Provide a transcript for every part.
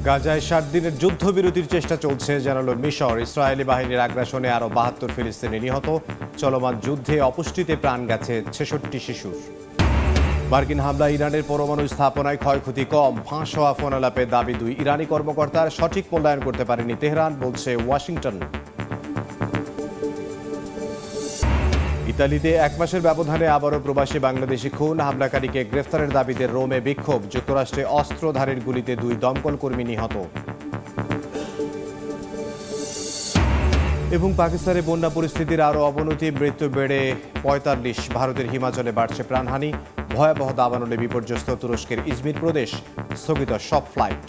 গাজায় ৭ দিনের যুদ্ধবিরতির চেষ্টা চলছে জানালো মিশর। ইসরায়েলি বাহিনীর আগ্রাসনে আরও ৭২ ফিলিস্তিনি নিহত। চলমান যুদ্ধে অপুষ্টিতে প্রাণ গেছে ৬৬ শিশুর। মার্কিন হামলায় ইরানের পরমাণু স্থাপনায় ক্ষয়ক্ষতি কম। ফাঁস হওয়া ফোন আলাপের দাবি ২ ইরানি কর্মকর্তার। সঠিক মূল্যায়ন করতে পারেনি তেহরান, বলছে ওয়াশিংটন। ইতালিতে ১ মাসের ব্যবধানে আবারও প্রবাসী বাংলাদেশি খুন। হামলাকারীকে গ্রেফতারের দাবিতে রোমে বিক্ষোভ। যুক্তরাষ্ট্রে অস্ত্রধারীর গুলিতে ২ দমকল কর্মী নিহত। এবং পাকিস্তানে বন্যা পরিস্থিতির আরও অবনতি, মৃত্যু বেড়ে ৪৫। ভারতের হিমাচলে বাড়ছে প্রাণহানি। ভয়াবহ দাবানলে বিপর্যস্ত তুরস্কের ইজমির প্রদেশ। স্থগিত সব ফ্লাইট।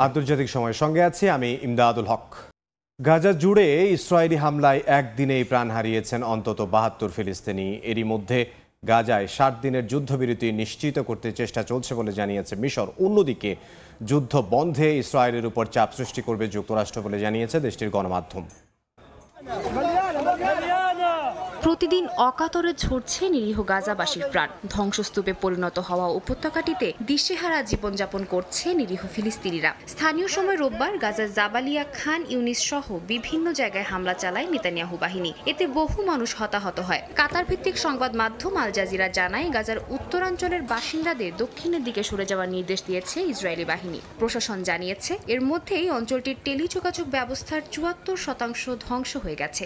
আন্তর্জাতিক সময়ের সঙ্গে আছি আমি ইমদাদুল হক। গাজা জুড়ে ইসরায়েলি হামলায় একদিনেই প্রাণ হারিয়েছেন অন্তত ৭২ ফিলিস্তিনি। এরই মধ্যে গাজায় ৭ দিনের যুদ্ধবিরতি নিশ্চিত করতে চেষ্টা চলছে বলে জানিয়েছে মিশর। অন্যদিকে যুদ্ধ বন্ধে ইসরায়েলের উপর চাপ সৃষ্টি করবে যুক্তরাষ্ট্র বলে জানিয়েছে দেশটির গণমাধ্যম। প্রতিদিন অকাতরে ঝরছে নিরীহ গাজাবাসীর প্রাণ। ধ্বংসস্তূপে পরিণত হওয়া উপত্যকাটিতে দিশেহারা জীবনযাপন করছে নিরীহ ফিলিস্তিনিরা। স্থানীয় সময় রোববার গাজার জাবালিয়া, খান ইউনিস সহ বিভিন্ন জায়গায় হামলা চালায় নেতানিয়াহু বাহিনী। এতে বহু মানুষ হতাহত হয়। কাতার ভিত্তিক সংবাদ মাধ্যম আল জাজিরা জানায়, গাজার উত্তরাঞ্চলের বাসিন্দাদের দক্ষিণের দিকে সরে যাওয়ার নির্দেশ দিয়েছে ইসরায়েলি বাহিনী। প্রশাসন জানিয়েছে, এর মধ্যেই অঞ্চলটির টেলিযোগাযোগ ব্যবস্থার ৭৪% ধ্বংস হয়ে গেছে।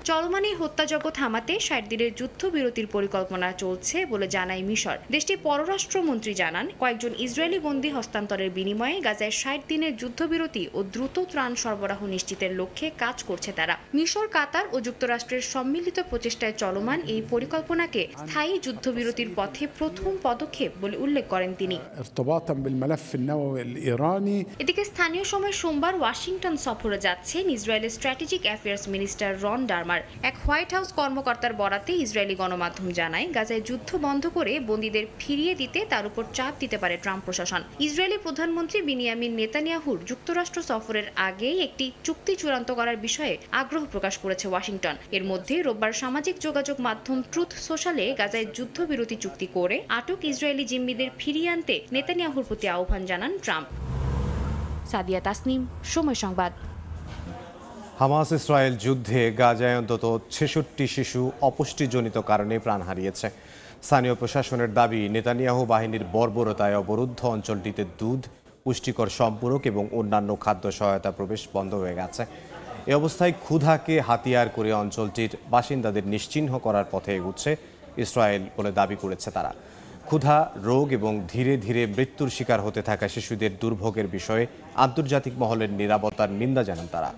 চলমান এই হত্যাযজ্ঞ থামাতে ৬০ দিনের যুদ্ধবিরতির পরিকল্পনা চলছে বলে জানায় মিশর। দেশটির পররাষ্ট্রমন্ত্রী জানান, কয়েকজন ইসরায়েলি বন্দী হস্তান্তরের বিনিময়ে গাজায় ৬০ দিনের যুদ্ধবিরতি ও দ্রুত ত্রাণ সরবরাহ নিশ্চিতের লক্ষ্যে কাজ করছে তারা। মিশর, কাতার ও যুক্তরাষ্ট্রের সম্মিলিত প্রচেষ্টায় চলমান এই পরিকল্পনাকে স্থায়ী যুদ্ধবিরতির পথে প্রথম পদক্ষেপ বলে উল্লেখ করেন তিনি। এদিকে স্থানীয় সময় সোমবার ওয়াশিংটন সফরে যাচ্ছেন ইসরায়েলের স্ট্র্যাটেজিক অ্যাফেয়ার্স মিনিস্টার রন ডারমার। এক হোয়াইট হাউস কর্মকর্তার বরাতে ইসরায়েলি গণমাধ্যম জানায়, গাজায় যুদ্ধ বন্ধ করে বন্দীদের ফিরিয়ে দিতে তার উপর চাপ দিতে পারে ট্রাম্প প্রশাসন। ইসরায়েলি প্রধানমন্ত্রী বিনিয়ামিন নেতানিয়াহুর যুক্তরাষ্ট্র সফরের আগেই একটি চুক্তি চূড়ান্ত করার বিষয়ে আগ্রহ প্রকাশ করেছে ওয়াশিংটন। এর মধ্যে রোববার সামাজিক যোগাযোগ মাধ্যম ট্রুথ সোশ্যালে গাজায় যুদ্ধবিরতি চুক্তি করে আটক ইসরায়েলি জিম্মিদের ফিরিয়ে আনতে নেতানিয়াহুর প্রতি আহ্বান জানান ট্রাম্প। সাদিয়া তাসনিম, সময় সংবাদ। হামাস ইসরায়েল যুদ্ধে গাজায় অন্তত ৬৬ শিশু অপুষ্টিজনিত কারণে প্রাণ হারিয়েছে। স্থানীয় প্রশাসনের দাবি, নেতানিয়াহু বাহিনীর বর্বরতায় অবরুদ্ধ অঞ্চলটিতে দুধ, পুষ্টিকর সম্পূরক এবং অন্যান্য খাদ্য সহায়তা প্রবেশ বন্ধ হয়ে গেছে। এ অবস্থায় ক্ষুধাকে হাতিয়ার করে অঞ্চলটির বাসিন্দাদের নিশ্চিহ্ন করার পথে এগুচ্ছে ইসরায়েল বলে দাবি করেছে তারা। ক্ষুধা, রোগ এবং ধীরে ধীরে মৃত্যুর শিকার হতে থাকা শিশুদের দুর্ভোগের বিষয়ে আন্তর্জাতিক মহলের নীরবতার নিন্দা জানান তারা।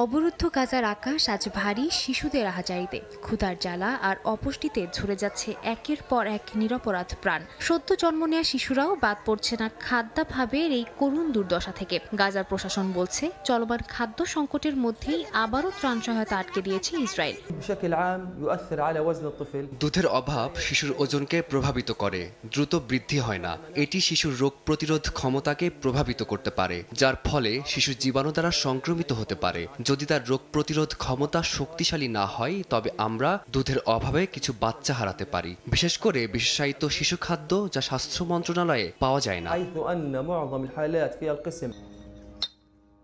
অবরুদ্ধ গাজার আকাশ আজ ভারী শিশুদের আহাজারিতে। ক্ষুধার জ্বালা আর অপুষ্টিতে ঝরে যাচ্ছে একের পর এক নিরপরাধ প্রাণ। সদ্য জন্ম নেওয়া শিশুরাও বাদ পড়ছে না খাদ্যাভাবের এই করুণ দুর্দশা থেকে। গাজার প্রশাসন বলছে, চলমান খাদ্য সংকটের মধ্যেই আবারও ত্রাণ সহায়তা আটকে দিয়েছে ইসরায়েল। দুধের অভাব শিশুর ওজনকে প্রভাবিত করে, দ্রুত বৃদ্ধি হয় না। এটি শিশুর রোগ প্রতিরোধ ক্ষমতাকে প্রভাবিত করতে পারে, যার ফলে শিশু জীবাণু দ্বারা সংক্রমিত হতে পারে। যদি তার রোগ প্রতিরোধ ক্ষমতা শক্তিশালী না হয়, তবে আমরা দুধের অভাবে কিছু বাচ্চা হারাতে পারি, বিশেষ করে বিশেষায়িত শিশু খাদ্য যা স্বাস্থ্য মন্ত্রণালয়ে পাওয়া যায় না।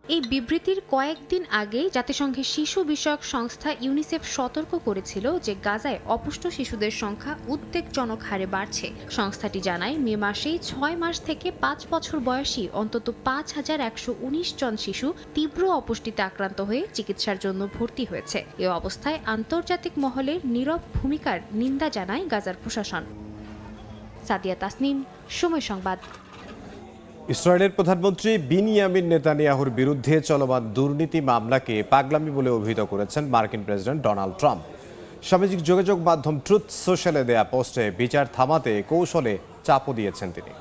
এই বিবৃতির কয়েকদিন আগে জাতিসংঘের শিশু বিষয়ক সংস্থা ইউনিসেফ সতর্ক করেছিল যে গাজায় অপুষ্ট শিশুদের সংখ্যা উদ্বেগজনক হারে বাড়ছে। সংস্থাটি জানায়, মে মাসেই ৬ মাস থেকে ৫ বছর বয়সী অন্তত ৫,১১৯ জন শিশু তীব্র অপুষ্টিতে আক্রান্ত হয়ে চিকিৎসার জন্য ভর্তি হয়েছে। এ অবস্থায় আন্তর্জাতিক মহলের নীরব ভূমিকার নিন্দা জানায় গাজার প্রশাসন। সাদিয়া তাসনিম, সময় সংবাদ। ইসরায়েলের প্রধানমন্ত্রী বিনিয়ামিন নেতানিয়াহুর বিরুদ্ধে চলমান দুর্নীতি মামলাকে পাগলামি বলে অভিহিত করেছেন মার্কিন প্রেসিডেন্ট ডোনাল্ড ট্রাম্প। সামাজিক যোগাযোগ মাধ্যম ট্রুথ সোশ্যালে দেয়া পোস্টে বিচার থামাতে কৌশলে চাপও দিয়েছেন তিনি।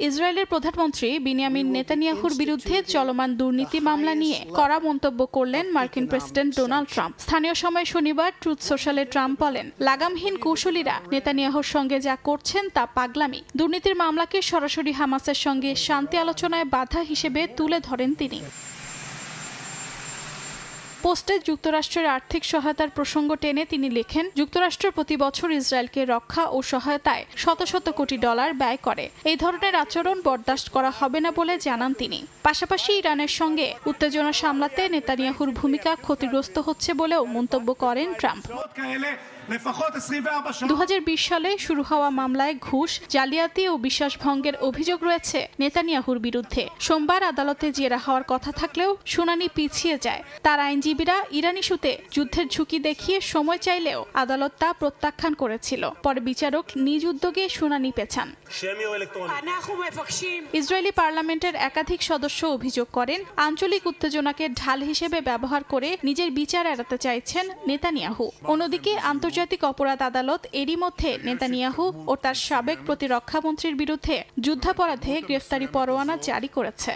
ইসরায়েলের প্রধানমন্ত্রী বিনিয়ামিন নেতানিয়াহুর বিরুদ্ধে চলমান দুর্নীতি মামলা নিয়ে কড়া মন্তব্য করলেন মার্কিন প্রেসিডেন্ট ডোনাল্ড ট্রাম্প। স্থানীয় সময় শনিবার ট্রুথ সোশ্যালে ট্রাম্প বলেন, লাগামহীন কৌশলীরা নেতানিয়াহুর সঙ্গে যা করছেন তা পাগলামি। দুর্নীতির মামলাকে সরাসরি হামাসের সঙ্গে শান্তি আলোচনায় বাধা হিসেবে তুলে ধরেন তিনি। পোস্টে যুক্তরাষ্ট্রের আর্থিক সহায়তার প্রসঙ্গ টেনে তিনি লেখেন, যুক্তরাষ্ট্র প্রতি বছর ইসরায়েলকে রক্ষা ও সহায়তায় শত শত কোটি ডলার ব্যয় করে। এই ধরনের আচরণ বরদাস্ত করা হবে না বলে জানান তিনি। পাশাপাশি ইরানের সঙ্গে উত্তেজনা সামলাতে নেতানিয়াহুর ভূমিকা ক্ষতিগ্রস্ত হচ্ছে বলেও মন্তব্য করেন ট্রাম্প। 2020 সালে শুরু হওয়া মামলায় ঘুষ, জালিয়াতি ও বিশ্বাসভঙ্গের অভিযোগ রয়েছে নেতানিয়াহুর বিরুদ্ধে। সোমবার আদালতে জেরা হওয়ার কথা থাকলেও শুনানি পিছিয়ে যায়। তার আইনজীবীরা ইরান ইস্যুতে যুদ্ধের ঝুঁকি দেখিয়ে সময় চাইলেও আদালত তা প্রত্যাখ্যান করেছিল। পরে বিচারক নিজ উদ্যোগে শুনানি পেছান। ইসরায়েলি পার্লামেন্টের একাধিক সদস্য অভিযোগ করেন, আঞ্চলিক উত্তেজনাকে ঢাল হিসেবে ব্যবহার করে নিজের বিচার এড়াতে চাইছেন নেতানিয়াহু। অন্যদিকে আন্তর্জাতিক অপরাধ আদালত এরই মধ্যে নেতানিয়াহু ও তার সাবেক প্রতিরক্ষামন্ত্রীর বিরুদ্ধে যুদ্ধাপরাধে গ্রেফতারি পরোয়ানা জারি করেছে।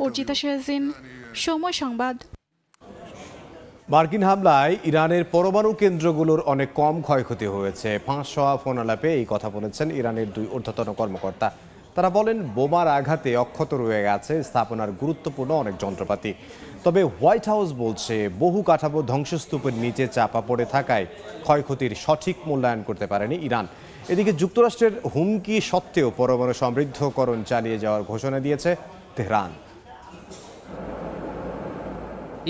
অর্জিতা শেহজিন, সময় সংবাদ। মার্কিন হামলায় ইরানের পরমাণু কেন্দ্রগুলোর অনেক কম ক্ষয়ক্ষতি হয়েছে। ফাঁস হওয়া ফোন আলাপে এই কথা বলেছেন ইরানের 2 ঊর্ধ্বতন কর্মকর্তা। তারা বলেন, বোমার আঘাতে অক্ষত রয়ে গেছে স্থাপনার গুরুত্বপূর্ণ অনেক যন্ত্রপাতি। তবে হোয়াইট হাউস বলছে, বহু কাঠামো ধ্বংসস্তূপের নিচে চাপা পড়ে থাকায় ক্ষয়ক্ষতির সঠিক মূল্যায়ন করতে পারেনি ইরান। এদিকে যুক্তরাষ্ট্রের হুমকি সত্ত্বেও পরমাণু সমৃদ্ধকরণ চালিয়ে যাওয়ার ঘোষণা দিয়েছে তেহরান।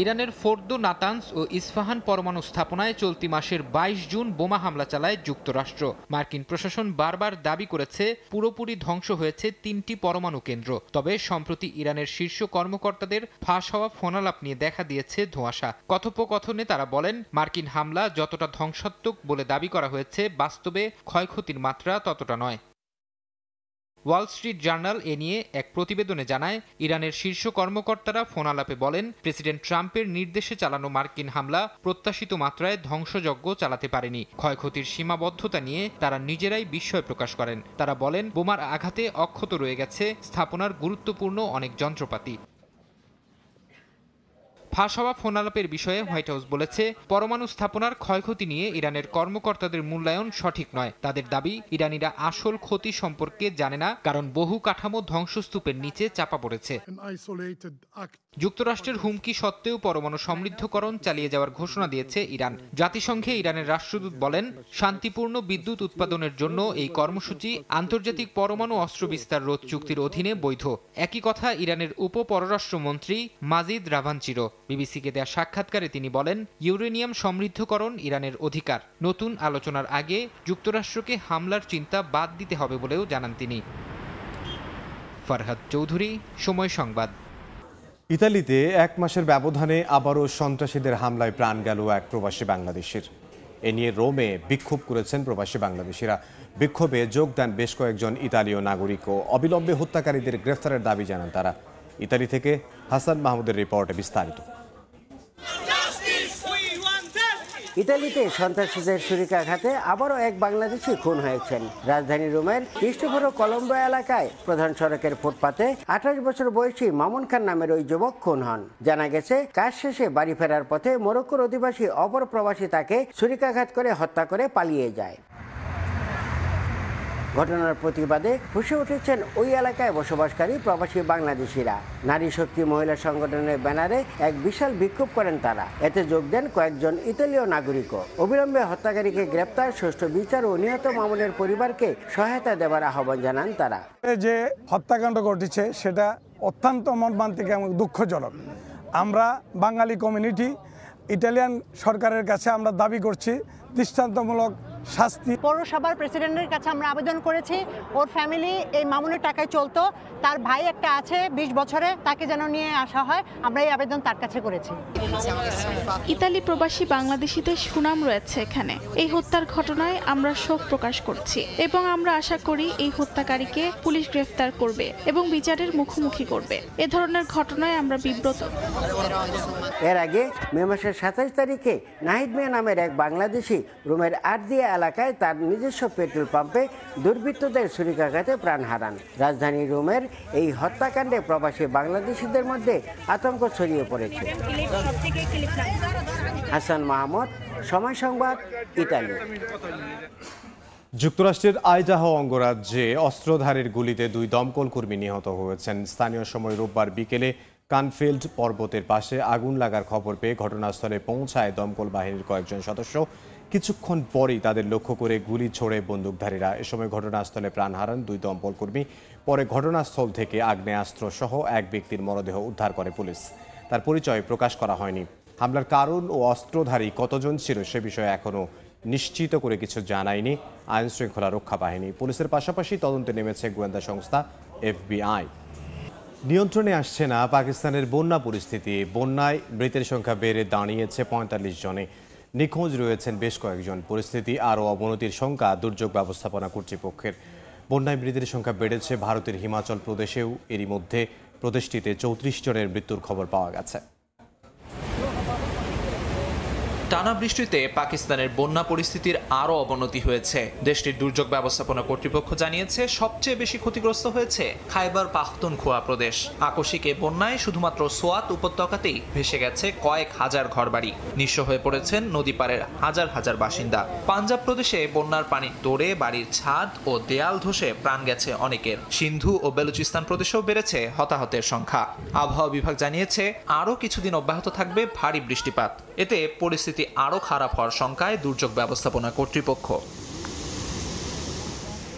ইরানের ফোর্দো, নাতানস ও ইস্পাহান পরমাণু স্থাপনায় চলতি মাসের 22 জুন বোমা হামলা চালায় যুক্তরাষ্ট্র। মার্কিন প্রশাসন বারবার দাবি করেছে পুরোপুরি ধ্বংস হয়েছে 3টি পরমাণু কেন্দ্র। তবে সম্প্রতি ইরানের শীর্ষ কর্মকর্তাদের ফাঁস হওয়া ফোনালাপ নিয়ে দেখা দিয়েছে ধোঁয়াশা। কথোপকথনে তারা বলেন, মার্কিন হামলা যতটা ধ্বংসাত্মক বলে দাবি করা হয়েছে, বাস্তবে ক্ষয়ক্ষতির মাত্রা ততটা নয়। ওয়াল স্ট্রিট জার্নাল এ নিয়ে এক প্রতিবেদনে জানায়, ইরানের শীর্ষ কর্মকর্তারা ফোনালাপে বলেন, প্রেসিডেন্ট ট্রাম্পের নির্দেশে চালানো মার্কিন হামলা প্রত্যাশিত মাত্রায় ধ্বংসযজ্ঞ চালাতে পারেনি। ক্ষয়ক্ষতির সীমাবদ্ধতা নিয়ে তারা নিজেরাই বিস্ময় প্রকাশ করেন। তারা বলেন, বোমার আঘাতে অক্ষত রয়ে গেছে স্থাপনার গুরুত্বপূর্ণ অনেক যন্ত্রপাতি। ফাঁস হওয়া ফোনালাপের বিষয়ে হোয়াইট হাউস বলেছে, পরমাণু স্থাপনার ক্ষয়ক্ষতি নিয়ে ইরানের কর্মকর্তাদের মূল্যায়ন সঠিক নয়। তাদের দাবি, ইরানিরা আসল ক্ষতি সম্পর্কে জানে না, কারণ বহু কাঠামো ধ্বংসস্তূপের নিচে চাপা পড়েছে। যুক্তরাষ্ট্রের হুমকি সত্ত্বেও পরমাণু সমৃদ্ধকরণ চালিয়ে যাওয়ার ঘোষণা দিয়েছে ইরান। জাতিসংঘে ইরানের রাষ্ট্রদূত বলেন, শান্তিপূর্ণ বিদ্যুৎ উৎপাদনের জন্য এই কর্মসূচি আন্তর্জাতিক পরমাণু অস্ত্র বিস্তার রোধ চুক্তির অধীনে বৈধ। একই কথা ইরানের উপপররাষ্ট্রমন্ত্রী মাজিদ রাভানচিরো। বিবিসিকে দেয়া সাক্ষাৎকারে তিনি বলেন, ইউরেনিয়াম সমৃদ্ধকরণ ইরানের অধিকার। নতুন আলোচনার আগে যুক্তরাষ্ট্রকে হামলার চিন্তা বাদ দিতে হবে বলেও জানান তিনি। ফারহাদ চৌধুরী, সময় সংবাদ। ইতালিতে 1 মাসের ব্যবধানে আবারও সন্ত্রাসীদের হামলায় প্রাণ গেল এক প্রবাসী বাংলাদেশির। এ নিয়ে রোমে বিক্ষোভ করেছেন প্রবাসী বাংলাদেশিরা। বিক্ষোভে যোগ দেন বেশ কয়েকজন ইতালীয় নাগরিকও। অবিলম্বে হত্যাকারীদের গ্রেফতারের দাবি জানান তারা। ইতালি থেকে হাসান মাহমুদের রিপোর্টে বিস্তারিত। ইতালিতে সন্ত্রাসীদের ছুরিকাঘাতে আবারও এক বাংলাদেশি খুন হয়েছেন। রাজধানী রোমের ক্রিস্টোফোরো কলম্বো এলাকায় প্রধান সড়কের ফুটপাতে 28 বছর বয়সী মামুন খান নামের ওই যুবক খুন হন। জানা গেছে, কাজ শেষে বাড়ি ফেরার পথে মরক্কোর অধিবাসী অপর প্রবাসী তাকে ছুরিকাঘাত করে হত্যা করে পালিয়ে যায়। ঘটনার প্রতিবাদে ফুঁসে উঠেছেন ওই এলাকায় বসবাসকারী প্রবাসী বাংলাদেশিরা। নারী শক্তি মহিলা সংগঠনের ব্যানারে এক বিশাল বিক্ষোভ করেন তারা। এতে যোগ দেন কয়েকজন ইতালীয় নাগরিকও। অবিলম্বে হত্যাকারীকে গ্রেপ্তার, সুষ্ঠু বিচার ও নিহত মামুনের পরিবারকে সহায়তা দেওয়ার আহ্বান জানান তারা। যে হত্যাকাণ্ড ঘটেছে সেটা অত্যন্ত মর্মান্তিক এবং দুঃখজনক। আমরা বাঙালি কমিউনিটি ইটালিয়ান সরকারের কাছে আমরা দাবি করছি দৃষ্টান্তমূলক শাস্তি। পৌরসভার প্রেসিডেন্টের কাছে আমরা আবেদন করেছি, ওর ফ্যামিলি এই মামুনের টাকায় চলতো, তার ভাই একটা আছে 20 বছরে, তাকে যেন নিয়ে আসা হয়। আমরা এই আবেদন তার কাছে করেছি। ইতালি প্রবাসী বাংলাদেশিদের সুনাম রয়েছে এখানে। এই হত্যার ঘটনায় আমরা শোক প্রকাশ করছি এবং আমরা আশা করি এই হত্যাকারীকে পুলিশ গ্রেফতার করবে এবং বিচারের মুখোমুখি করবে। এ ধরনের ঘটনায় আমরা বিব্রত। এর আগে মে মাসের 27 তারিখে নাহিদ মিয়া নামের এক বাংলাদেশি রোমের আর্দিয়া এলাকায় তার নিজস্ব পেট্রোল পাম্পে দুর্বৃত্তদের ছুরিকাঘাতে প্রাণ হারান। রাজধানী রোমের এই হত্যাকাণ্ডে প্রবাসী বাংলাদেশিদের মধ্যে আতঙ্ক ছড়িয়ে পড়েছে। হাসান মাহমুদ, সময় সংবাদ, ইতালি। যুক্তরাষ্ট্রের আইডাহো অঙ্গরাজ্যে অস্ত্রধারীর গুলিতে 2 দমকল কর্মী নিহত হয়েছেন। স্থানীয় সময় রোববার বিকেলে কানফিল্ড পর্বতের পাশে আগুন লাগার খবর পেয়ে ঘটনাস্থলে পৌঁছায় দমকল বাহিনীর কয়েকজন সদস্য। কিছুক্ষণ পরেই তাদের লক্ষ্য করে গুলি ছোড়ে বন্দুকধারীরা। এ সময় ঘটনাস্থলে প্রাণ হারান 2 দমকল কর্মী। পরে ঘটনাস্থল থেকে আগ্নেয়াস্ত্র সহ এক ব্যক্তির মরদেহ উদ্ধার করে পুলিশ। তার পরিচয় প্রকাশ করা হয়নি। হামলার কারণ ও অস্ত্রধারী কতজন ছিল সে বিষয়ে এখনও নিশ্চিত করে কিছু জানায়নি আইন শৃঙ্খলা রক্ষা বাহিনী। পুলিশের পাশাপাশি তদন্তে নেমেছে গোয়েন্দা সংস্থা FBI। নিয়ন্ত্রণে আসছে না পাকিস্তানের বন্যা পরিস্থিতি। বন্যায় মৃতের সংখ্যা বেড়ে দাঁড়িয়েছে 45 জনে। নিখোঁজ রয়েছেন বেশ কয়েকজন। পরিস্থিতি আরও অবনতির শঙ্কা দুর্যোগ ব্যবস্থাপনা কর্তৃপক্ষের। বন্যায় মৃতের সংখ্যা বেড়েছে ভারতের হিমাচল প্রদেশেও। এরই মধ্যে প্রদেশটিতে 34 জনের মৃত্যুর খবর পাওয়া গেছে। টানা বৃষ্টিতে পাকিস্তানের বন্যা পরিস্থিতির আরও অবনতি হয়েছে। দেশটির দুর্যোগ ব্যবস্থাপনা কর্তৃপক্ষ জানিয়েছে সবচেয়ে বেশি ক্ষতিগ্রস্ত হয়েছে খাইবার পাখতুনখোয়া প্রদেশ। আকস্মিক এ বন্যায় শুধুমাত্র সোয়াত উপত্যকাতেই ভেসে গেছে কয়েক হাজার ঘরবাড়ি। নিঃস্ব হয়ে পড়েছেন নদী পাড়ের হাজার হাজার বাসিন্দা। পাঞ্জাব প্রদেশে বন্যার পানির তোড়ে বাড়ির ছাদ ও দেয়াল ধসে প্রাণ গেছে অনেকের। সিন্ধু ও বেলুচিস্তান প্রদেশেও বেড়েছে হতাহতের সংখ্যা। আবহাওয়া বিভাগ জানিয়েছে আরও কিছুদিন অব্যাহত থাকবে ভারী বৃষ্টিপাত। এতে পরিস্থিতি আরও খারাপ হওয়ার শঙ্কায় দুর্যোগ ব্যবস্থাপনা কর্তৃপক্ষ।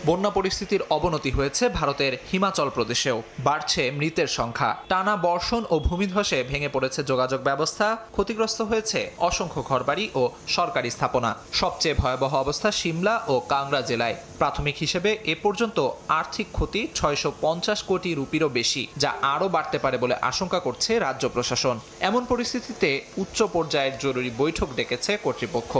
বন্যা পরিস্থিতির অবনতি হয়েছে ভারতের হিমাচল প্রদেশেও। বাড়ছে মৃতের সংখ্যা। টানা বর্ষণ ও ভূমিধসে ভেঙে পড়েছে যোগাযোগ ব্যবস্থা। ক্ষতিগ্রস্ত হয়েছে অসংখ্য ঘরবাড়ি ও সরকারি স্থাপনা। সবচেয়ে ভয়াবহ অবস্থা সিমলা ও কাংড়া জেলায়। প্রাথমিক হিসেবে এ পর্যন্ত আর্থিক ক্ষতি 650 কোটি রুপিরও বেশি, যা আরও বাড়তে পারে বলে আশঙ্কা করছে রাজ্য প্রশাসন। এমন পরিস্থিতিতে উচ্চ পর্যায়ের জরুরি বৈঠক ডেকেছে কর্তৃপক্ষ।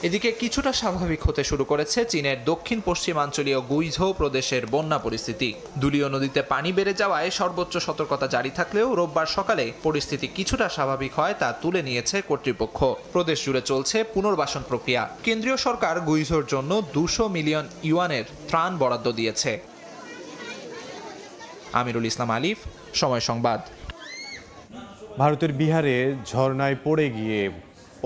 এদিকে কিছুটা স্বাভাবিক হতে শুরু করেছে চীনের দক্ষিণ পশ্চিমাঞ্চলীয় গুইঝৌ প্রদেশের বন্যা পরিস্থিতি। দুলিও নদীতে পানি বেড়ে যাওয়ায় সর্বোচ্চ সতর্কতা জারি থাকলেও রোববার সকালে পরিস্থিতি কিছুটা স্বাভাবিক হয় তা তুলে নিয়েছে কর্তৃপক্ষ। প্রদেশ জুড়ে চলছে পুনর্বাসন প্রক্রিয়া। কেন্দ্রীয় সরকার গুইঝৌর জন্য 200 মিলিয়ন ইউয়ানের ত্রাণ বরাদ্দ দিয়েছে। আমিরুল ইসলাম আলিফ, সময় সংবাদ। ভারতের বিহারে ঝর্ণায় পড়ে গিয়ে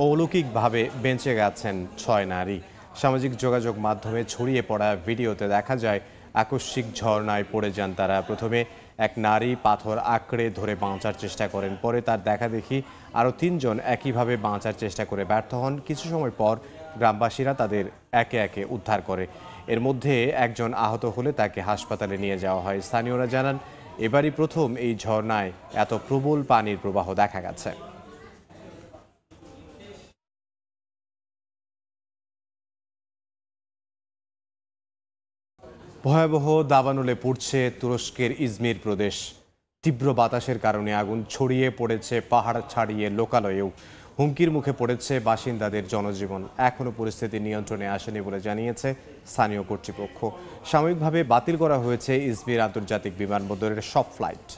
অলৌকিকভাবে বেঁচে গেছেন 6 নারী। সামাজিক যোগাযোগ মাধ্যমে ছড়িয়ে পড়া ভিডিওতে দেখা যায় আকস্মিক ঝর্ণায় পড়ে যান তারা। প্রথমে এক নারী পাথর আঁকড়ে ধরে বাঁচার চেষ্টা করেন। পরে তার দেখা দেখি আরও 3 জন একইভাবে বাঁচার চেষ্টা করে ব্যর্থ হন। কিছু সময় পর গ্রামবাসীরা তাদের একে একে উদ্ধার করে। এর মধ্যে একজন আহত হলে তাকে হাসপাতালে নিয়ে যাওয়া হয়। স্থানীয়রা জানান এবারই প্রথম এই ঝর্ণায় এত প্রবল পানির প্রবাহ দেখা গেছে। ভয়াবহ দাবানলে পুড়ছে তুরস্কের ইজমির প্রদেশ। তীব্র বাতাসের কারণে আগুন ছড়িয়ে পড়েছে পাহাড় ছাড়িয়ে লোকালয়েও। হুমকির মুখে পড়েছে বাসিন্দাদের জনজীবন। এখনও পরিস্থিতি নিয়ন্ত্রণে আসেনি বলে জানিয়েছে স্থানীয় কর্তৃপক্ষ। সাময়িকভাবে বাতিল করা হয়েছে ইজমির আন্তর্জাতিক বিমানবন্দরের সব ফ্লাইট।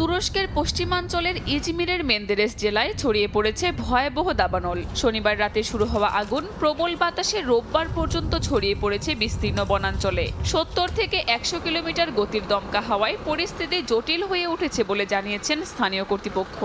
তুরস্কের পশ্চিমাঞ্চলের ইজমিরের মেন্দেরেস জেলায় ছড়িয়ে পড়েছে ভয়াবহ দাবানল। শনিবার রাতে শুরু হওয়া আগুন প্রবল বাতাসে রোববার পর্যন্ত ছড়িয়ে পড়েছে বিস্তীর্ণ বনাঞ্চলে। 70 থেকে 100 কিলোমিটার গতির দমকা হাওয়ায় পরিস্থিতি জটিল হয়ে উঠেছে বলে জানিয়েছেন স্থানীয় কর্তৃপক্ষ।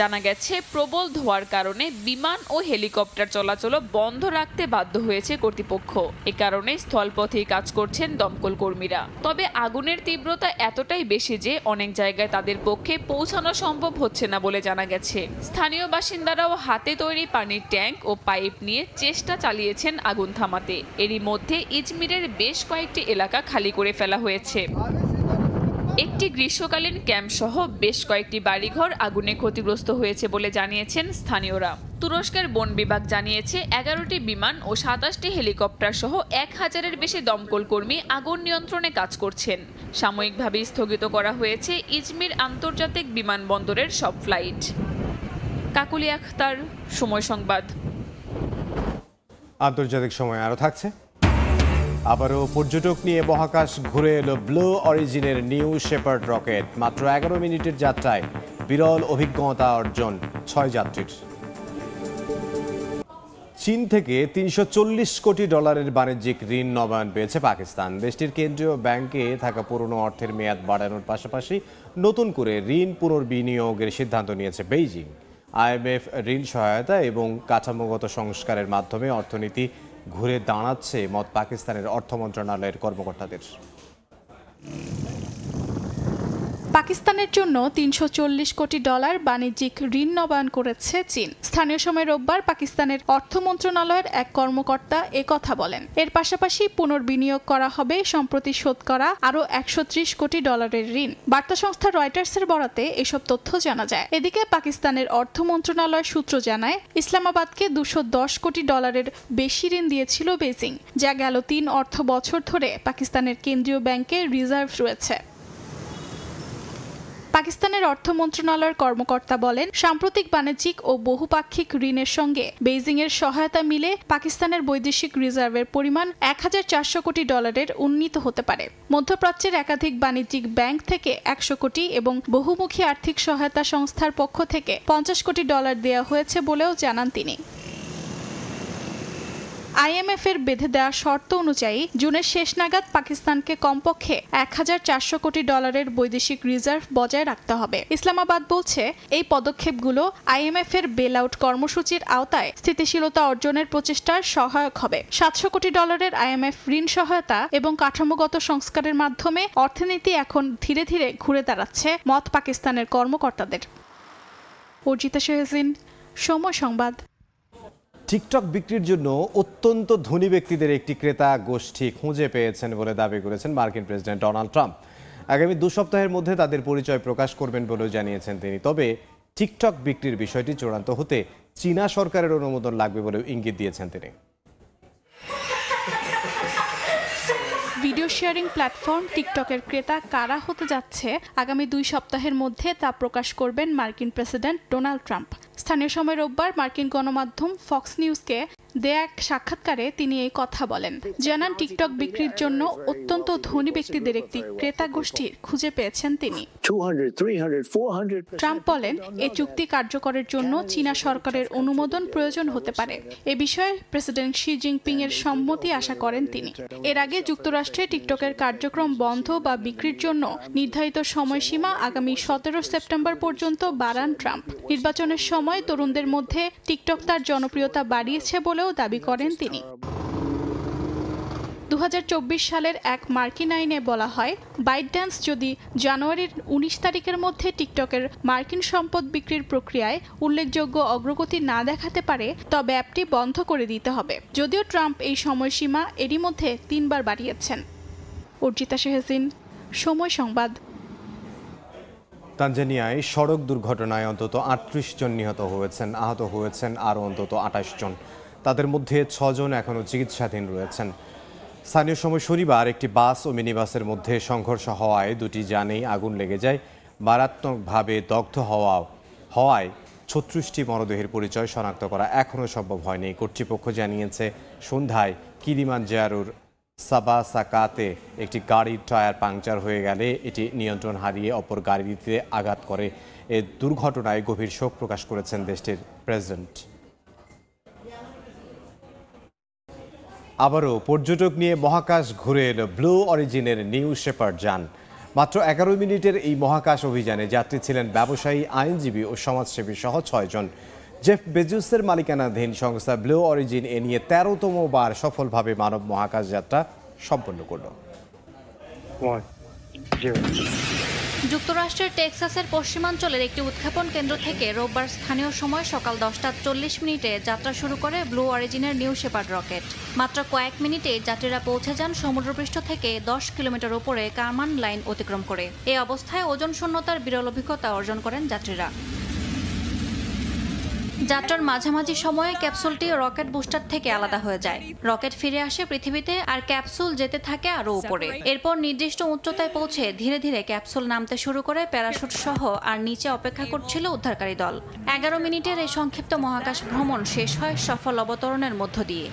জানা গেছে প্রবল ধোঁয়ার কারণে বিমান ও হেলিকপ্টার চলাচল বন্ধ রাখতে বাধ্য হয়েছে কর্তৃপক্ষ। এ কারণে স্থলপথেই কাজ করছেন দমকল কর্মীরা। তবে আগুনের তীব্রতা এতটাই বেশি যে অনেক জায়গায় তাদের পক্ষে পৌঁছানো সম্ভব হচ্ছে না বলে জানা গেছে। স্থানীয় বাসিন্দারাও হাতে তৈরি পানির ট্যাঙ্ক ও পাইপ নিয়ে চেষ্টা চালিয়েছেন আগুন থামাতে। এরই মধ্যে ইজমিরের বেশ কয়েকটি এলাকা খালি করে ফেলা হয়েছে। একটি গ্রীষ্মকালীন ক্যাম্প সহ বেশ কয়েকটি বাড়িঘর আগুনে ক্ষতিগ্রস্ত হয়েছে বলে জানিয়েছেন স্থানীয়রা। তুরস্কের বন বিভাগ জানিয়েছে 11টি বিমান ও 27টি হেলিকপ্টার সহ 1000-এর বেশি দমকল কর্মী আগুন নিয়ন্ত্রণে কাজ করছেন। সাময়িকভাবে স্থগিত করা হয়েছে ইজমির আন্তর্জাতিক বিমানবন্দরের সব ফ্লাইট। কাকুলি আখতার, সময় সংবাদ। আন্তর্জাতিক সময় আরও থাকছে। আবারও পর্যটক নিয়ে মহাকাশ ঘুরে এলো ব্লু অরিজিনের নিউ শেপার্ড রকেট। মাত্র 11 মিনিটের যাত্রায় বিরল অভিজ্ঞতা অর্জন 6 যাত্রীর। চীন থেকে $340 কোটি বাণিজ্যিক ঋণ নবায়ন পেয়েছে পাকিস্তান। দেশটির কেন্দ্রীয় ব্যাংকে থাকা পুরনো অর্থের মেয়াদ বাড়ানোর পাশাপাশি নতুন করে ঋণ পুনর্বিনিয়োগের সিদ্ধান্ত নিয়েছে বেইজিং। IMF ঋণ সহায়তা এবং কাঠামোগত সংস্কারের মাধ্যমে অর্থনীতি ঘুরে দাঁড়াচ্ছে মত পাকিস্তানের অর্থ মন্ত্রণালয়ের কর্মকর্তাদের। পাকিস্তানের জন্য $340 কোটি বাণিজ্যিক ঋণ নবায়ন করেছে চীন। স্থানীয় সময় রোববার পাকিস্তানের অর্থ মন্ত্রণালয়ের এক কর্মকর্তা কথা বলেন। এর পাশাপাশি পুনর্বিনিয়োগ করা হবে সম্প্রতি শোধ করা আরও $130 কোটি ঋণ। বার্তা সংস্থা রয়টার্সের বরাতে এসব তথ্য জানা যায়। এদিকে পাকিস্তানের অর্থ মন্ত্রণালয় সূত্র জানায়, ইসলামাবাদকে $210 কোটি বেশি ঋণ দিয়েছিল বেইজিং, যা গেল 3 অর্থ বছর ধরে পাকিস্তানের কেন্দ্রীয় ব্যাংকে রিজার্ভ রয়েছে। পাকিস্তানের অর্থ মন্ত্রণালয়ের কর্মকর্তা বলেন, সাম্প্রতিক বাণিজ্যিক ও বহুপাক্ষিক ঋণের সঙ্গে বেইজিংয়ের সহায়তা মিলে পাকিস্তানের বৈদেশিক রিজার্ভের পরিমাণ $1400 কোটি উন্নীত হতে পারে। মধ্যপ্রাচ্যের একাধিক বাণিজ্যিক ব্যাংক থেকে 100 কোটি এবং বহুমুখী আর্থিক সহায়তা সংস্থার পক্ষ থেকে $50 কোটি দেওয়া হয়েছে বলেও জানান তিনি। IMF এর বেঁধে দেওয়া শর্ত অনুযায়ী জুনের শেষ নাগাদ পাকিস্তানকে কমপক্ষে $1400 কোটি বৈদেশিক রিজার্ভ বজায় রাখতে হবে। ইসলামাবাদ বলছে, এই পদক্ষেপগুলো IMF এর বেলআউট কর্মসূচির আওতায় স্থিতিশীলতা অর্জনের প্রচেষ্টার সহায়ক হবে। $700 কোটি IMF ঋণ সহায়তা এবং কাঠামোগত সংস্কারের মাধ্যমে অর্থনীতি এখন ধীরে ধীরে ঘুরে দাঁড়াচ্ছে মত পাকিস্তানের কর্মকর্তাদের। অর্জিতা শেহজিন, সময় সংবাদ। টিকটক বিক্রির জন্য অত্যন্ত ধনী ব্যক্তিদের একটি ক্রেতা গোষ্ঠী খুঁজে পেয়েছেন বলে দাবি করেছেন মার্কিন প্রেসিডেন্ট ডোনাল্ড ট্রাম্প। আগামী 2 সপ্তাহের মধ্যে তাদের পরিচয় প্রকাশ করবেন বলেও জানিয়েছেন তিনি। তবে টিকটক বিক্রির বিষয়টি চূড়ান্ত হতে চীনা সরকারের অনুমোদন লাগবে বলেও ইঙ্গিত দিয়েছেন তিনি। ভিডিও শেয়ারিং প্ল্যাটফর্ম টিকটকের ক্রেতা কারা হতে যাচ্ছে আগামী 2 সপ্তাহের মধ্যে তা প্রকাশ করবেন মার্কিন প্রেসিডেন্ট ডোনাল্ড ট্রাম্প। স্থানীয় সময় রোববার মার্কিন গণমাধ্যম ফক্স নিউজকে দেয়া এক সাক্ষাৎকারে তিনি এই কথা বলেন। জানান, টিকটক বিক্রির জন্য অত্যন্ত ধনী ব্যক্তিদের একটি ক্রেতা গোষ্ঠী খুঁজে পেয়েছেন তিনি। ট্রাম্প বলেন, এই চুক্তি কার্যকরের জন্য চীনা সরকারের অনুমোদন প্রয়োজন হতে পারে। এ বিষয়ে প্রেসিডেন্ট শি জিনপিং এর সম্মতি আশা করেন তিনি। এর আগে যুক্তরাষ্ট্রে টিকটকের কার্যক্রম বন্ধ বা বিক্রির জন্য নির্ধারিত সময়সীমা আগামী 17 সেপ্টেম্বর পর্যন্ত বাড়ান ট্রাম্প। নির্বাচনের সময় তরুণদের মধ্যে টিকটক তার জনপ্রিয়তা বাড়িয়েছে বলেও দাবি করেন তিনি। 2024 সালের এক মার্কিন আইনে বলা হয়, বাইটড্যান্স যদি জানুয়ারির 19 তারিখের মধ্যে টিকটকের মার্কিন সম্পদ বিক্রির প্রক্রিয়ায় উল্লেখযোগ্য অগ্রগতি না দেখাতে পারে তবে অ্যাপটি বন্ধ করে দিতে হবে। যদিও ট্রাম্প এই সময়সীমা এরই মধ্যে 3 বার বাড়িয়েছেন। অর্জিতা শেহজিন, সময় সংবাদ। তানজানিয়ায় সড়ক দুর্ঘটনায় অন্তত 38 জন নিহত হয়েছেন, আহত হয়েছেন আরও অন্তত 28 জন। তাদের মধ্যে 6 জন এখনও চিকিৎসাধীন রয়েছেন। স্থানীয় সময় শনিবার একটি বাস ও মিনিবাসের মধ্যে সংঘর্ষ হওয়ায় 2টি যানেই আগুন লেগে যায়। মারাত্মকভাবে দগ্ধ হওয়ায় 36টি মরদেহের পরিচয় শনাক্ত করা এখনও সম্ভব হয়নি। কর্তৃপক্ষ জানিয়েছে, সন্ধ্যায় কিলিমানজারোর সাবাসাকাতে একটি গাড়ির টায়ার পাংচার হয়ে গেলে এটি নিয়ন্ত্রণ হারিয়ে অপর গাড়িতে আঘাত করে। এ দুর্ঘটনায় গভীর শোক প্রকাশ করেছেন দেশটির প্রেসিডেন্ট। আবারও পর্যটক নিয়ে মহাকাশ ঘুরে এলো ব্লু অরিজিনের নিউ শেপার্ড যান। মাত্র 11 মিনিটের এই মহাকাশ অভিযানে যাত্রী ছিলেন ব্যবসায়ী, আইনজীবী ও সমাজসেবী সহ 6 জন। জেফ বেজোসের মালিকানাধীন সংস্থা ব্লু অরিজিন এ নিয়ে 13তম বার সফলভাবে মানব মহাকাশ যাত্রা সম্পন্ন করল। যুক্তরাষ্ট্রের টেক্সাসের পশ্চিমাঞ্চলের একটি উৎক্ষেপণ কেন্দ্র থেকে রোববার স্থানীয় সময় সকাল 10:40 যাত্রা শুরু করে ব্লু অরিজিনের নিউ শেপার্ড রকেট। মাত্র কয়েক মিনিটে যাত্রীরা পৌঁছে যান সমুদ্রপৃষ্ঠ থেকে 10 কিলোমিটার উপরে কারমান লাইন অতিক্রম করে। এই অবস্থায় ওজন শূন্যতার বিরল অভিজ্ঞতা অর্জন করেন যাত্রীরা। যাত্রার মাঝামাঝি সময়ে ক্যাপসুলটি রকেট বুস্টার থেকে আলাদা হয়ে যায়। রকেট ফিরে আসে পৃথিবীতে আর ক্যাপসুল যেতে থাকে আরও উপরে। এরপর নির্দিষ্ট উচ্চতায় পৌঁছে ধীরে ধীরে ক্যাপসুল নামতে শুরু করে প্যারাশুট সহ, আর নিচে অপেক্ষা করছিল উদ্ধারকারী দল। 11 মিনিটের এই সংক্ষিপ্ত মহাকাশ ভ্রমণ শেষ হয় সফল অবতরণের মধ্য দিয়ে।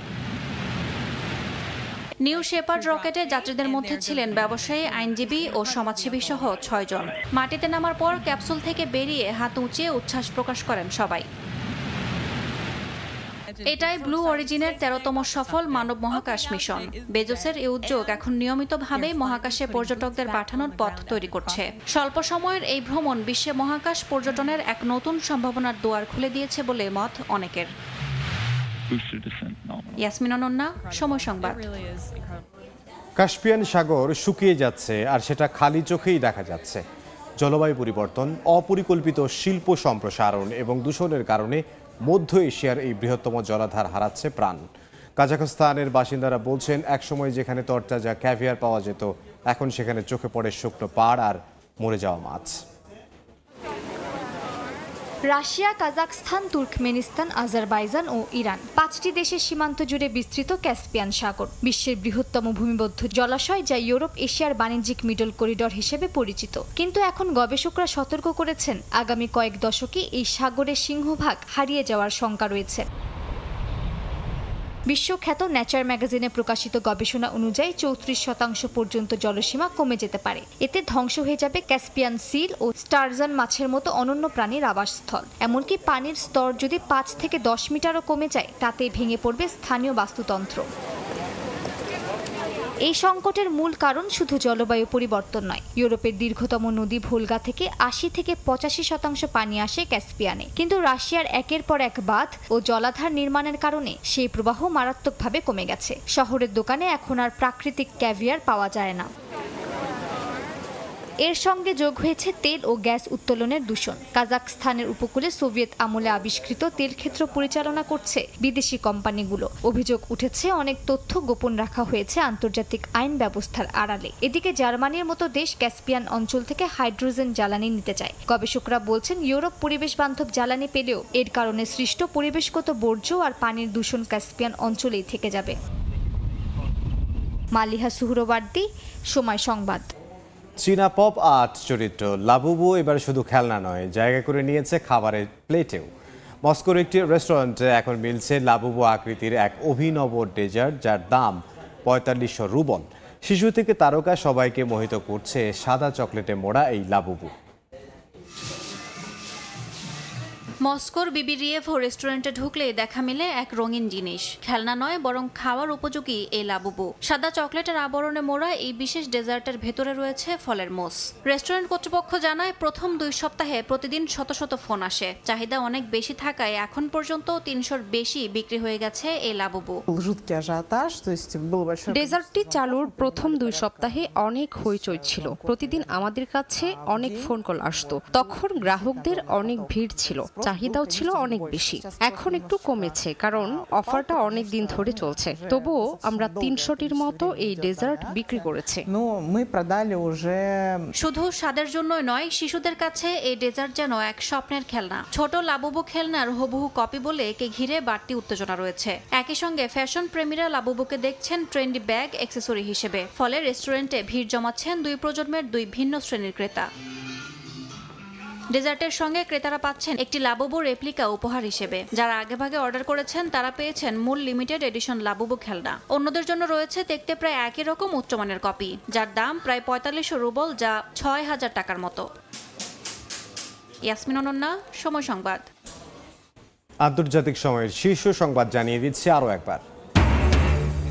নিউ শেপার্ড রকেটে যাত্রীদের মধ্যে ছিলেন ব্যবসায়ী, আইনজীবী ও সমাজসেবী সহ 6 জন। মাটিতে নামার পর ক্যাপসুল থেকে বেরিয়ে হাত উঁচিয়ে উচ্ছ্বাস প্রকাশ করেন সবাই। এটাই ব্লু অরিজিনের 13তম সফল মানব মহাকাশ মিশন। বেজোসের এই উদ্যোগ এখন নিয়মিতভাবে মহাকাশে পর্যটকদের পাঠানোর পথ তৈরি করছে। স্বল্প সময়ের এই ভ্রমণ বিশ্বে মহাকাশ পর্যটনের এক নতুন সম্ভাবনার দুয়ার খুলে দিয়েছে বলে মত অনেকের। ইয়াসমিন অনন্যা, সময় সংবাদ। কাস্পিয়ান সাগর শুকিয়ে যাচ্ছে, আর সেটা খালি চোখেই দেখা যাচ্ছে। জলবায়ু পরিবর্তন, অপরিকল্পিত শিল্প সম্প্রসারণ এবং দূষণের কারণে মধ্য এশিয়ার এই বৃহত্তম জলাধার হারাচ্ছে প্রাণ। কাজাখস্তানের বাসিন্দারা বলছেন, একসময় যেখানে তরতাজা ক্যাভিয়ার পাওয়া যেত, এখন সেখানে চোখে পড়ে শুকনো পাড় আর মরে যাওয়া মাছ। রাশিয়া, কাজাখস্তান, তুর্কমেনিস্তান, আজারবাইজান ও ইরান 5টি দেশের সীমান্ত জুড়ে বিস্তৃত ক্যাসপিয়ান সাগর বিশ্বের বৃহত্তম ভূমিবদ্ধ জলাশয়, যা ইউরোপ এশিয়ার বাণিজ্যিক মিডল করিডর হিসেবে পরিচিত। কিন্তু এখন গবেষকরা সতর্ক করেছেন, আগামী কয়েক দশকে এই সাগরের সিংহভাগ হারিয়ে যাওয়ার শঙ্কা রয়েছে। বিশ্বখ্যাত নেচার ম্যাগাজিনে প্রকাশিত গবেষণা অনুযায়ী 34% পর্যন্ত জলসীমা কমে যেতে পারে। এতে ধ্বংস হয়ে যাবে ক্যাসপিয়ান সিল ও স্টারজন মাছের মতো অনন্য প্রাণীর আবাসস্থল। এমনকি পানির স্তর যদি 5 থেকে 10 মিটারও কমে যায়, তাতে ভেঙে পড়বে স্থানীয় বাস্তুতন্ত্র। এই সংকটের মূল কারণ শুধু জলবায়ু পরিবর্তন নয়। ইউরোপের দীর্ঘতম নদী ভোলগা থেকে 80 থেকে 85% পানি আসে ক্যাসপিয়ানে, কিন্তু রাশিয়ার একের পর এক বাঁধ ও জলাধার নির্মাণের কারণে সেই প্রবাহ মারাত্মকভাবে কমে গেছে। শহরের দোকানে এখন আর প্রাকৃতিক ক্যাভিয়ার পাওয়া যায় না। এর সঙ্গে যোগ হয়েছে তেল ও গ্যাস উত্তোলনের দূষণ। কাজাখস্তানের উপকূলে সোভিয়েত আমলে আবিষ্কৃত তেল ক্ষেত্র পরিচালনা করছে বিদেশি কোম্পানিগুলো। অভিযোগ উঠেছে, অনেক তথ্য গোপন রাখা হয়েছে আন্তর্জাতিক আইন ব্যবস্থার আড়ালে। এদিকে জার্মানির মতো দেশ ক্যাসপিয়ান অঞ্চল থেকে হাইড্রোজেন জ্বালানি নিতে চায়। গবেষকরা বলছেন, ইউরোপ পরিবেশ বান্ধব জ্বালানি পেলেও এর কারণে সৃষ্ট পরিবেশগত বর্জ্য আর পানির দূষণ ক্যাসপিয়ান অঞ্চলেই থেকে যাবে। মালিহা সুহরওয়ার্দী, সময় সংবাদ। চীনা পপ আর্ট চরিত্র লাবুবু এবার শুধু খেলনা নয়, জায়গা করে নিয়েছে খাবারের প্লেটেও। মস্কোর একটি রেস্টুরেন্টে এখন মিলছে লাবুবু আকৃতির এক অভিনব ডেজার্ট, যার দাম 4500 রুবল। শিশু থেকে তারকা সবাইকে মোহিত করছে সাদা চকলেটে মোড়া এই লাবুবু। মস্কোর বিবিরিয়েভো রেস্টুরেন্টে ঢুকলে দেখা মিলে এক রঙিন জিনিস। খেলনা নয়, বরং খাওয়ার উপযোগী এই লাবুবু। সাদা চকলেটের আবরণে মোড়া এই বিশেষ ডেজার্টের ভেতরে রয়েছে ফলের মোস। রেস্টুরেন্ট কর্তৃপক্ষ জানায়, প্রথম 2 সপ্তাহে প্রতিদিন শত শত ফোন আসে। চাহিদা অনেক বেশি থাকায় এখন পর্যন্ত 300-র বেশি বিক্রি হয়ে গেছে এই লাবুবু। ডেজার্টটি চালুর প্রথম 2 সপ্তাহে অনেক হইচই ছিল। প্রতিদিন আমাদের কাছে অনেক ফোন কল আসতো। তখন গ্রাহকদের অনেক ভিড় ছিল, চাহিদাও ছিল অনেক বেশি। এখন একটু কমেছে, কারণ অফারটা অনেক দিন ধরে চলছে। তবুও আমরা 300টির মতো এই ডেজার্ট বিক্রি করেছি। শুধু স্বাদের জন্যই নয়, শিশুদের কাছে এই ডেজার্ট যেন এক স্বপ্নের খেলনা। ছোট লাবুবু খেলনার হুবহু কপি বলে একে ঘিরে বাড়তি উত্তেজনা রয়েছে। একই সঙ্গে ফ্যাশন প্রেমীরা লাবুবুকে দেখছেন ট্রেন্ডি ব্যাগ অ্যাক্সেসরি হিসেবে। ফলে রেস্টুরেন্টে ভিড় জমাচ্ছেন 2 প্রজন্মের 2 ভিন্ন শ্রেণীর ক্রেতা। ডেজার্টের সঙ্গে ক্রেতারা পাচ্ছেন একটি লাবুবু রেপ্লিকা উপহার হিসেবে। যারা আগেভাগে অর্ডার করেছেন তারা পেয়েছেন মূল লিমিটেড এডিশন লাবুবু খেলনা। অন্যদের জন্য রয়েছে দেখতে প্রায় একই রকম উচ্চমানের কপি, যার দাম প্রায় 4500 রুবল, যা 6000 টাকার মতো। ইয়াসমিন অনন্যা, সময় সংবাদ। আন্তর্জাতিক সময়ের শীর্ষ সংবাদ জানিয়ে দিচ্ছে আরও একবার।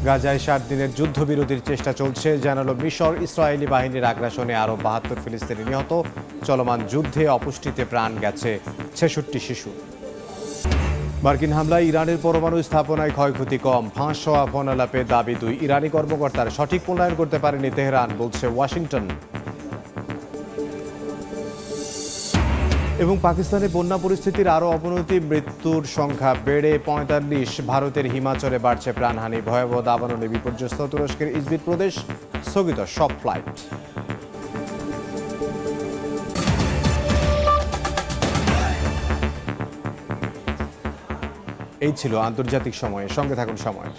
গাজায় 60 দিনের যুদ্ধবিরতির চেষ্টা চলছে, জানালো মিশর। ইসরায়েলি বাহিনীর আগ্রাসনে আরও 72 ফিলিস্তিনি নিহত। চলমান যুদ্ধে অপুষ্টিতে প্রাণ গেছে 66 শিশু। মার্কিন হামলায় ইরানের পরমাণু স্থাপনায় ক্ষয়ক্ষতি কম। ফাঁস হওয়া ফোন আলাপে দাবি 2 ইরানি কর্মকর্তার সঠিক মূল্যায়ন করতে পারেনি তেহরান, বলছে ওয়াশিংটন। এবং পাকিস্তানে বন্যা পরিস্থিতির আরও অবনতি, মৃত্যুর সংখ্যা বেড়ে 45। ভারতের হিমাচলে বাড়ছে প্রাণহানি। ভয়াবহ দাবানলে বিপর্যস্ত তুরস্কের ইজমির প্রদেশ, স্থগিত সব ফ্লাইট। এই ছিল আন্তর্জাতিক সময়ে। সঙ্গে থাকুন সময়।